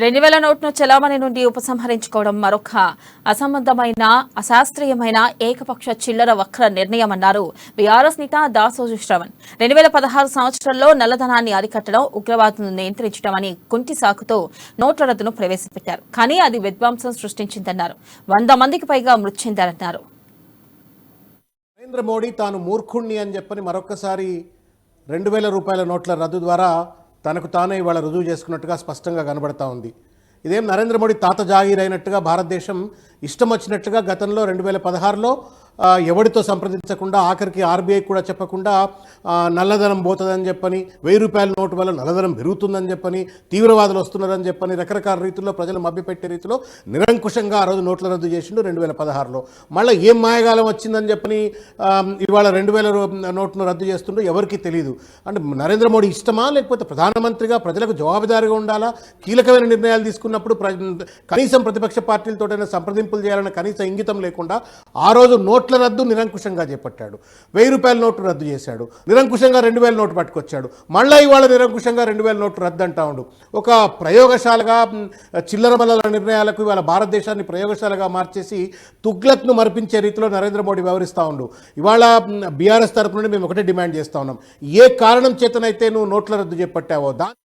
2000 నోట్ను చెలామణి నుండి ఉపసంహరించుకోవడం మరొక అసంబద్ధమైన అశాస్త్రీయమైన ఏకపక్ష చిల్లర వక్ర నిర్ణయమన్నారు బీఆర్ఎస్ నేత దాసోజు శ్రవణ్. 2016 సంవత్సరంలో నల్లధనాన్ని అరికట్టడం, ఉగ్రవాదులను నియంత్రించడం అని కుంటి సాకుతో నోట్ల రద్దును ప్రవేశపెట్టారు. కానీ అది విధ్వంసం సృష్టించిందన్నారు. 100 మందికి పైగా మృతి చెందారన్నారు. నరేంద్ర మోడీ తాను మూర్ఖుణ్ణి అని చెప్పని మరొకసారి 2000 రూపాయల నోట్ల రద్దు ద్వారా తనకు తానే ఇవాళ రుజువు చేసుకున్నట్టుగా స్పష్టంగా కనబడతా ఉంది. ఇదేం నరేంద్ర మోడీ తాత జాగీర్ అయినట్టుగా భారతదేశం ఇష్టం వచ్చినట్టుగా గతంలో 2016లో ఎవరితో సంప్రదించకుండా ఆఖరికి ఆర్బీఐ కూడా చెప్పకుండా నల్లధనం పోతుందని చెప్పని, 1000 రూపాయల నోటు వల్ల నల్లధనం పెరుగుతుందని చెప్పని, తీవ్రవాదులు వస్తున్నారని చెప్పని రకరకాల రీతుల్లో ప్రజలు మభ్యపెట్టే రీతిలో నిరంకుశంగా ఆ రోజు నోట్ల రద్దు చేసిండు 2016లో. మళ్ళీ ఏం మాయగాలం వచ్చిందని చెప్పని ఇవాళ 2000 నోట్ను రద్దు చేస్తుండో ఎవరికి తెలియదు. అంటే నరేంద్ర మోడీ ఇష్టమా, లేకపోతే ప్రధానమంత్రిగా ప్రజలకు జవాబుదారీగా ఉండాలా, కీలకమైన నిర్ణయాలు తీసుకున్నప్పుడు కనీసం ప్రతిపక్ష పార్టీలతోటైనా సంప్రదింపులు చేయాలన్న కనీస ఇంగితం లేకుండా ఆ రోజు నోట్ల రద్దు నిరంకుశంగా చేపట్టాడు. 1000 రూపాయల నోటు రద్దు చేశాడు, నిరంకుశంగా 2000 నోటు పట్టుకొచ్చాడు. మళ్ళీ ఇవాళ నిరంకుశంగా 2000 నోటు రద్దు అంటా ఉండు. ఒక ప్రయోగశాలగా చిల్లర మల్లల నిర్ణయాలకు ఇవాళ భారతదేశాన్ని ప్రయోగశాలగా మార్చేసి తుగ్లక్ను మరిపించే రీతిలో నరేంద్ర మోడీ వ్యవహరిస్తూ ఉండు. ఇవాళ బీఆర్ఎస్ తరపు నుండి మేము ఒకటే డిమాండ్ చేస్తూ ఉన్నాం, ఏ కారణం చేతనైతే నువ్వు నోట్ల రద్దు చేపట్టావో